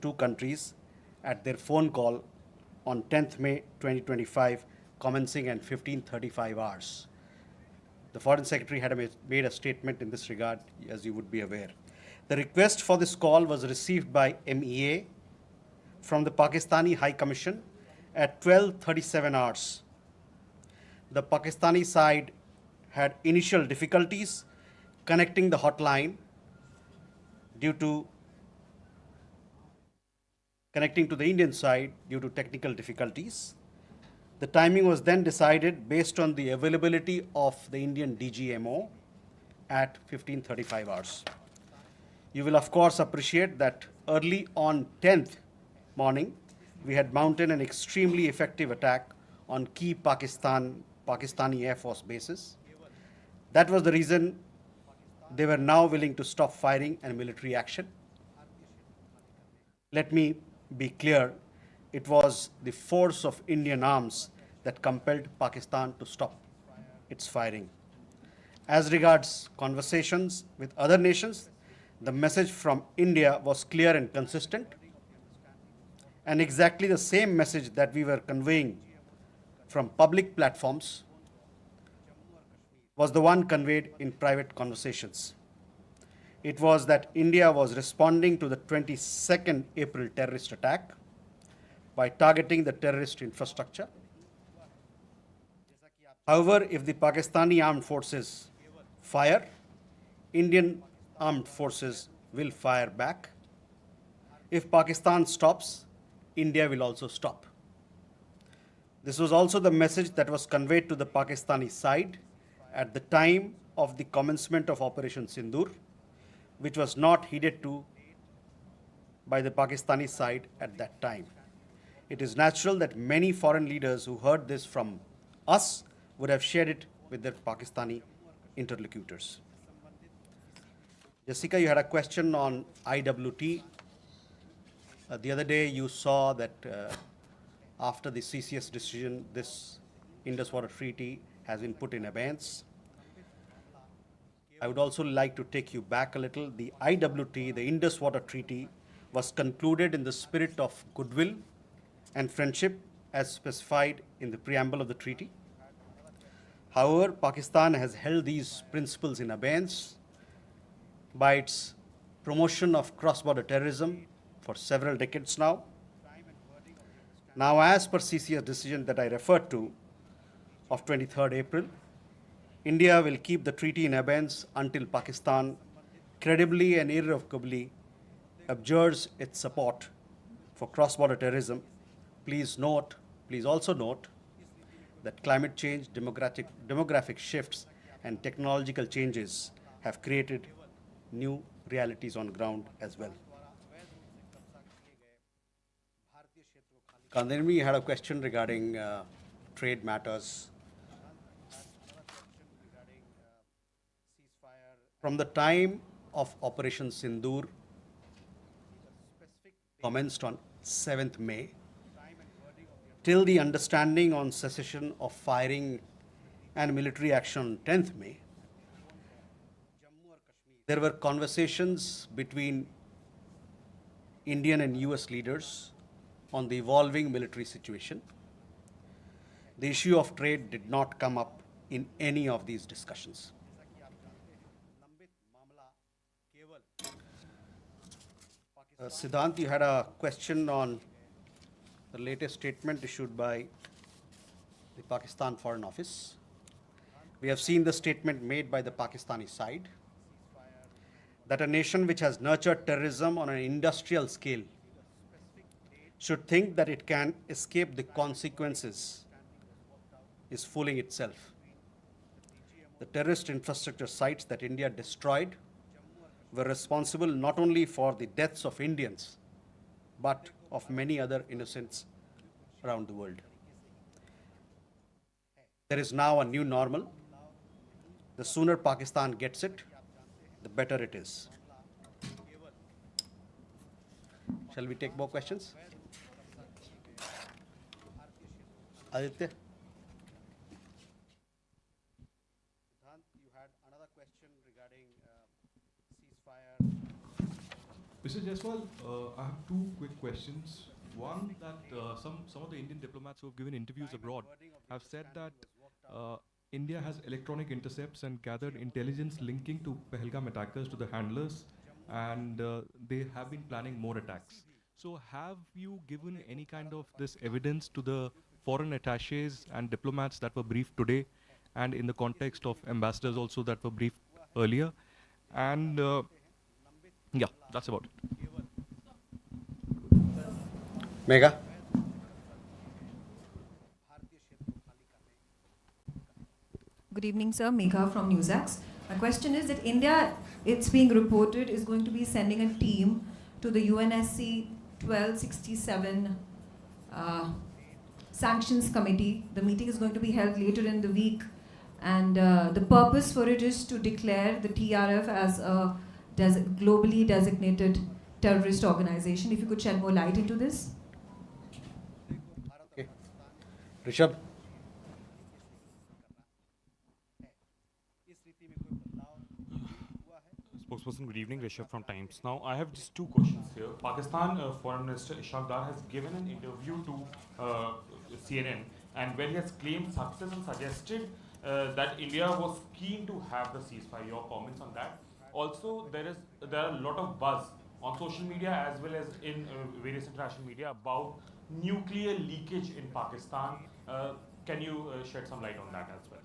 two countries at their phone call on 10th May 2025, commencing at 15:35 hours. The Foreign Secretary had made a statement in this regard, as you would be aware. The request for this call was received by MEA from the Pakistani High Commission at 12:37 hours. The Pakistani side had initial difficulties connecting the hotline due to connecting to the Indian side due to technical difficulties. The timing was then decided based on the availability of the Indian DGMO at 15:35 hours. You will of course appreciate that early on 10th morning, we had mounted an extremely effective attack on key Pakistani Air Force bases. That was the reason they were now willing to stop firing and military action. Let me be clear, it was the force of Indian arms that compelled Pakistan to stop its firing. As regards conversations with other nations, the message from India was clear and consistent, and exactly the same message that we were conveying from public platforms was the one conveyed in private conversations. It was that India was responding to the 22nd April terrorist attack by targeting the terrorist infrastructure. However, if the Pakistani armed forces fire, Indian armed forces will fire back. If Pakistan stops, India will also stop. This was also the message that was conveyed to the Pakistani side at the time of the commencement of Operation Sindoor, which was not heeded to by the Pakistani side at that time. It is natural that many foreign leaders who heard this from us would have shared it with their Pakistani interlocutors. Jessica, you had a question on IWT. The other day you saw that after the CCS decision, this Indus Water Treaty has been put in abeyance. I would also like to take you back a little. The IWT, the Indus Water Treaty, was concluded in the spirit of goodwill and friendship as specified in the preamble of the treaty. However, Pakistan has held these principles in abeyance by its promotion of cross-border terrorism for several decades now. Now, as per CCS decision that I referred to of 23rd April, India will keep the treaty in abeyance until Pakistan credibly and irrevocably abjures its support for cross-border terrorism. Please also note that climate change, demographic shifts, and technological changes have created new realities on ground as well. Kandirmi had a question regarding trade matters. From the time of Operation Sindoor, commenced on 7th May, till the understanding on cessation of firing and military action on 10th May, there were conversations between Indian and US leaders on the evolving military situation. The issue of trade did not come up in any of these discussions. Siddhant, you had a question on the latest statement issued by the Pakistan Foreign Office. We have seen the statement made by the Pakistani side that a nation which has nurtured terrorism on an industrial scale should think that it can escape the consequences is fooling itself. The terrorist infrastructure sites that India destroyed were responsible not only for the deaths of Indians, but of many other innocents around the world. There is now a new normal. The sooner Pakistan gets it, the better it is. Shall we take more questions? Aditya? We Mr. Jaiswal, I have two quick questions. One, that some of the Indian diplomats who have given interviews abroad have said that India has electronic intercepts and gathered intelligence linking to Pahalgam attackers to the handlers, and they have been planning more attacks. So, have you given any kind of this evidence to the foreign attaches and diplomats that were briefed today, and in the context of ambassadors also that were briefed earlier? And yeah, that's about it. Mega. Good evening, sir. Megha from NewsAx. My question is that India, it's being reported, is going to be sending a team to the UNSC 1267 Sanctions Committee. The meeting is going to be held later in the week, and the purpose for it is to declare the TRF as a globally designated terrorist organization. If you could shed more light into this. Okay. Rishabh. Spokesperson, good evening. Rishabh from Times. Now, I have just two questions here. Pakistan Foreign Minister Ishaq Dar has given an interview to CNN, and where he has claimed success and suggested that India was keen to have the ceasefire. Your comments on that? Also, there are a lot of buzz on social media as well as in various international media about nuclear leakage in Pakistan. Can you shed some light on that as well?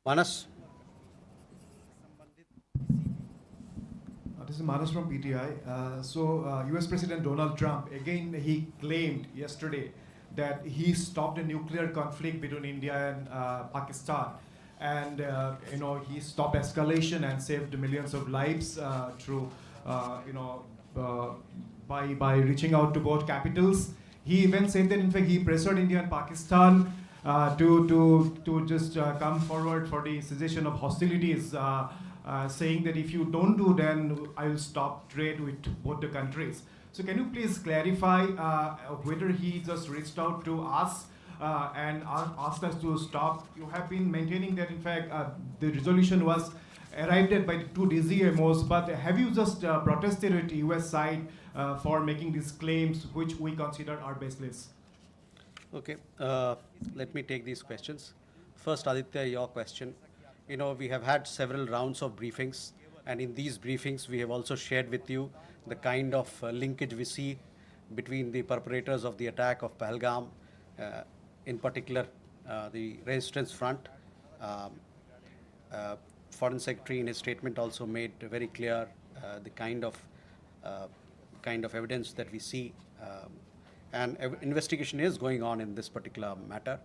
Manas. This is Manas from PTI. US President Donald Trump, again, he claimed yesterday that he stopped a nuclear conflict between India and Pakistan. And, he stopped escalation and saved millions of lives through, by reaching out to both capitals. He even said that, in fact, he pressured India and Pakistan to just come forward for the cessation of hostilities, saying that if you don't do, then I will stop trade with both the countries. So can you please clarify whether he just reached out to us and asked us to stop? You have been maintaining that, in fact, the resolution was arrived at by the two DCMOs, but have you just protested at the US side for making these claims, which we consider are baseless? Okay, let me take these questions. First, Aditya, your question. We have had several rounds of briefings, and in these briefings, we have also shared with you the kind of linkage we see between the perpetrators of the attack of Pahalgam, in particular the Resistance Front. Foreign Secretary in his statement also made very clear the kind of evidence that we see. And investigation is going on in this particular matter.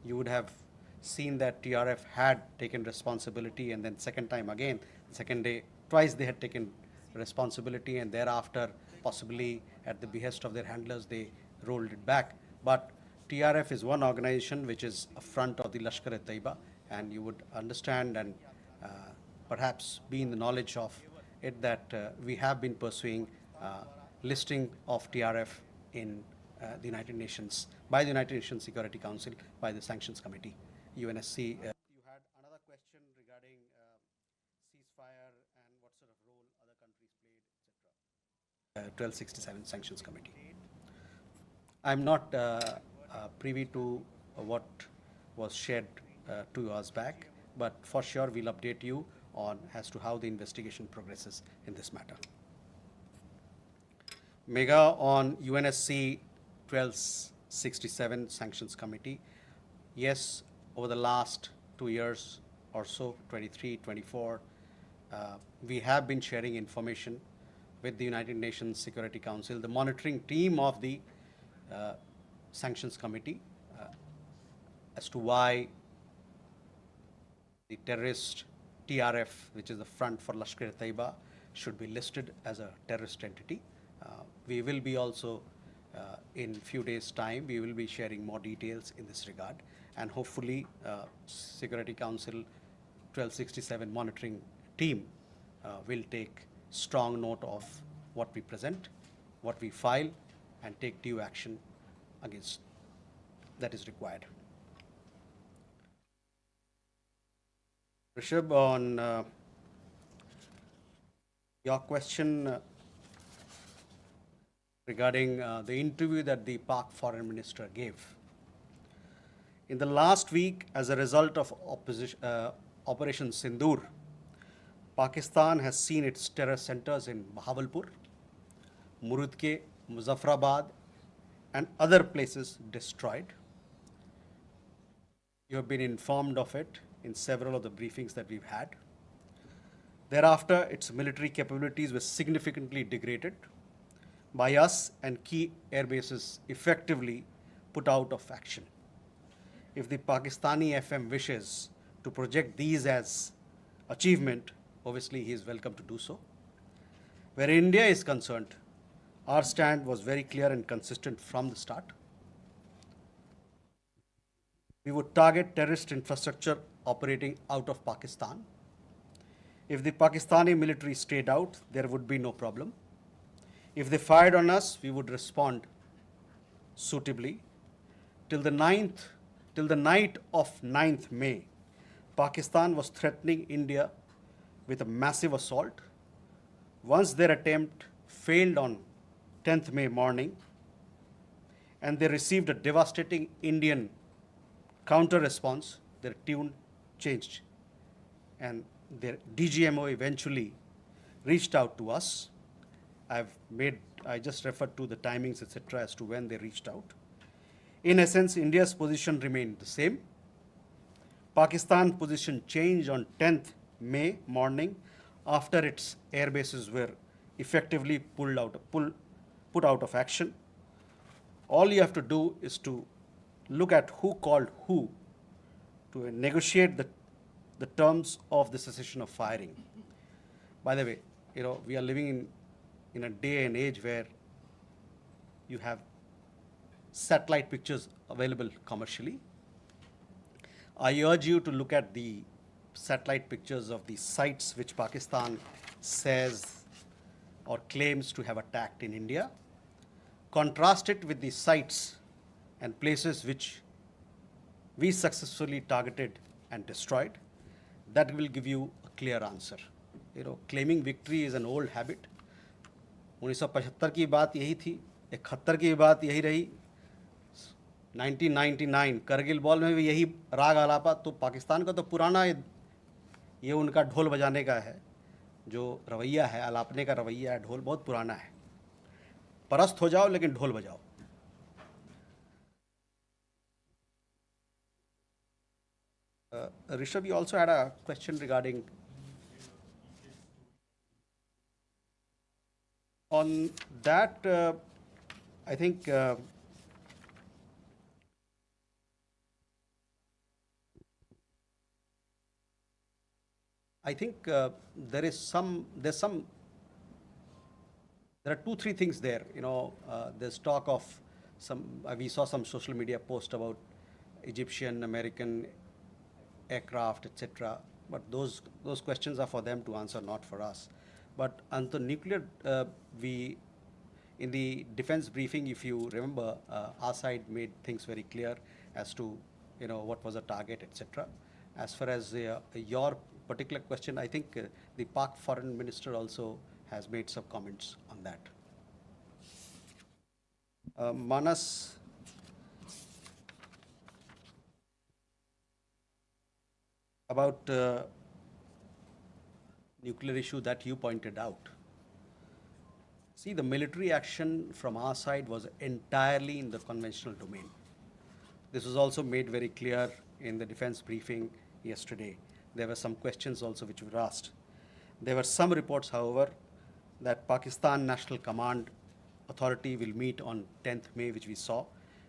You would have seen that TRF had taken responsibility, and then second time again, second day, twice they had taken responsibility, and thereafter, possibly at the behest of their handlers, they rolled it back. But TRF is one organization which is a front of the Lashkar-e-Taiba, and you would understand and perhaps be in the knowledge of it that we have been pursuing listing of TRF in the United Nations, by the United Nations Security Council, by the Sanctions Committee, UNSC. You had another question regarding ceasefire and what sort of role other countries played, etc. 1267 Sanctions Committee. I'm not privy to what was shared 2 hours back, but for sure we'll update you on as to how the investigation progresses in this matter. Mega on UNSC 1267 Sanctions Committee. Yes, over the last 2 years or so, 23, 24, we have been sharing information with the United Nations Security Council, the monitoring team of the Sanctions Committee, as to why the terrorist TRF, which is the front for Lashkar-e-Taiba, should be listed as a terrorist entity. We will be also, in few days' time, we will be sharing more details in this regard, and hopefully Security Council 1267 monitoring team will take strong note of what we present, what we file, and take due action against that is required. Rishabh, on your question regarding the interview that the Pak foreign minister gave. In the last week, as a result of Operation Sindoor, Pakistan has seen its terror centers in Bahawalpur, Murudke, Muzaffarabad, and other places destroyed. You have been informed of it in several of the briefings that we've had. Thereafter, its military capabilities were significantly degraded by us and key air bases effectively put out of action. If the Pakistani FM wishes to project these as achievement, obviously he is welcome to do so. Where India is concerned, our stand was very clear and consistent from the start. We would target terrorist infrastructure operating out of Pakistan. If the Pakistani military stayed out, there would be no problem. If they fired on us, we would respond suitably. Till the night of 9th May, Pakistan was threatening India with a massive assault. Once their attempt failed on 10th May morning, and they received a devastating Indian counter response, their tune changed. And their DGMO eventually reached out to us. I just referred to the timings, etc., as to when they reached out. In essence, India's position remained the same. Pakistan's position changed on 10th May morning after its air bases were effectively put out of action. All you have to do is to look at who called who to negotiate the terms of the cessation of firing. By the way, we are living in a day and age where you have satellite pictures available commercially. I urge you to look at the satellite pictures of the sites which Pakistan says or claims to have attacked in India. Contrast it with the sites and places which we successfully targeted and destroyed. That will give you a clear answer. Claiming victory is an old habit. 1975 की बात यही थी, 71 की बात यही रही, 1999 Kargil ball में भी यही राग आलापा. तो पाकिस्तान का तो पुराना ये उनका ढोल बजाने का है, जो रवैया है, आलापने का रवैया है, ढोल बहुत पुराना है. परस्त हो जाओ लेकिन ढोल बजाओ. Rishabh, you also had a question regarding on that. I think there are 2-3 things there. There's talk of we saw some social media post about Egyptian, American aircraft, etc. But those questions are for them to answer, not for us. But on the nuclear, in the defense briefing, if you remember, our side made things very clear as to what was the target, etc. As far as your particular question, I think the Pak foreign minister also has made some comments on that. Manas, about nuclear issue that you pointed out. See, the military action from our side was entirely in the conventional domain. This was also made very clear in the defense briefing yesterday. There were some questions also which were asked. There were some reports, however, that Pakistan National Command Authority will meet on 10th May, which we saw,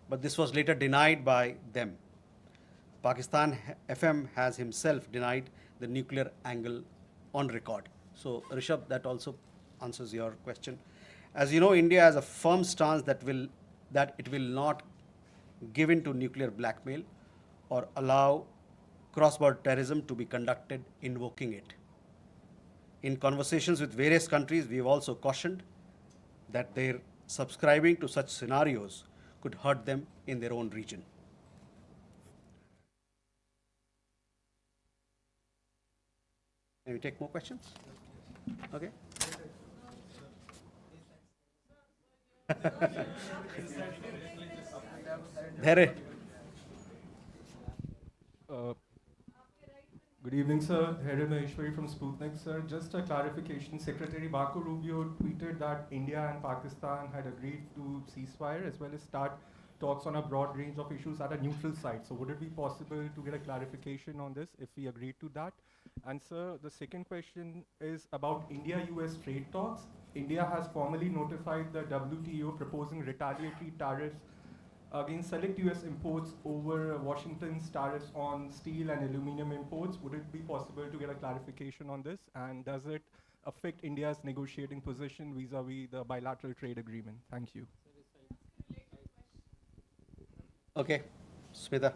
but this was later denied by them. Pakistan FM has himself denied the nuclear angle on record. So, Rishabh, that also answers your question. As you know, India has a firm stance that it will not give in to nuclear blackmail or allow cross-border terrorism to be conducted invoking it. In conversations with various countries, we have also cautioned that their subscribing to such scenarios could hurt them in their own region. Can we take more questions? Okay. There. Good evening, sir. Hare Maheshwari from Sputnik, sir. Just a clarification. Secretary Marco Rubio tweeted that India and Pakistan had agreed to ceasefire as well as start talks on a broad range of issues at a neutral site. So would it be possible to get a clarification on this if we agreed to that? And sir, the second question is about India-US trade talks. India has formally notified the WTO proposing retaliatory tariffs against select US imports over Washington's tariffs on steel and aluminum imports. Would it be possible to get a clarification on this? And does it affect India's negotiating position vis-a-vis the bilateral trade agreement? Thank you. Okay. Smita.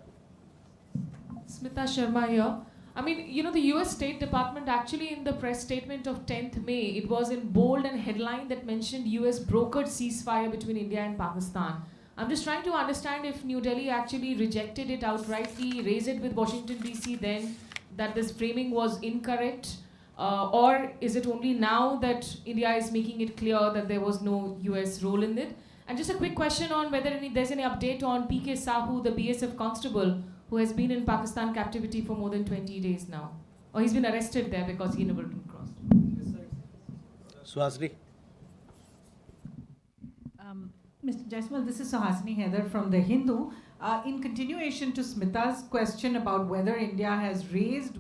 Smita Sharma here. I mean, you know, the US State Department actually in the press statement of 10th May, it was in bold and headline that mentioned US brokered ceasefire between India and Pakistan. I'm just trying to understand if New Delhi actually rejected it outrightly, raised it with Washington DC then, that this framing was incorrect, or is it only now that India is making it clear that there was no US role in it? And just a quick question on whether there's any update on PK Sahu, the BSF constable, who has been in Pakistan captivity for more than 20 days now. Or he's been arrested there because he never crossed. Suhasini. Mr. Jaiswal, this is Suhasini Heather from The Hindu. In continuation to Smita's question about whether India has raised